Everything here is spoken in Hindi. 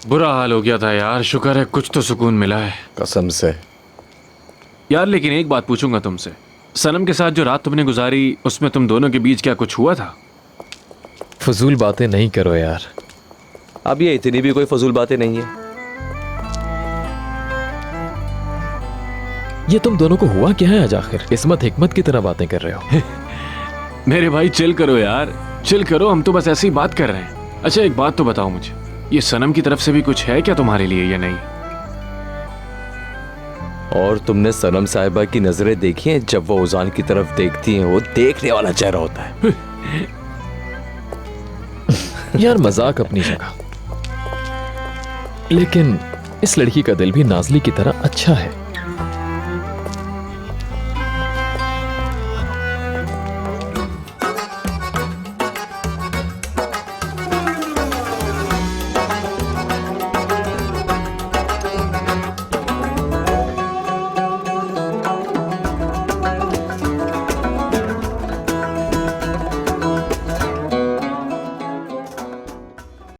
बुरा हाल हो गया था यार, शुक्र है कुछ तो सुकून मिला है। कसम से। यार लेकिन एक बात पूछूंगा तुमसे, सनम के साथ जो रात तुमने गुजारी उसमें तुम दोनों के बीच क्या कुछ हुआ था? फजूल बातें नहीं करो यार। अब ये इतनी भी कोई फजूल बातें नहीं है। ये तुम दोनों को हुआ क्या है आज आखिर? इसमत हिकमत की तरह बातें कर रहे हो। मेरे भाई चिल करो यार, चिल करो, हम तो बस ऐसी ही बात कर रहे हैं। अच्छा एक बात तो बताओ मुझे, ये सनम की तरफ से भी कुछ है क्या तुम्हारे लिए या नहीं? और तुमने सनम साहिबा की नजरें देखी हैं? जब वो उजान की तरफ देखती हैं वो देखने वाला चेहरा होता है। यार मजाक अपनी जगह, लेकिन इस लड़की का दिल भी नाजली की तरह अच्छा है।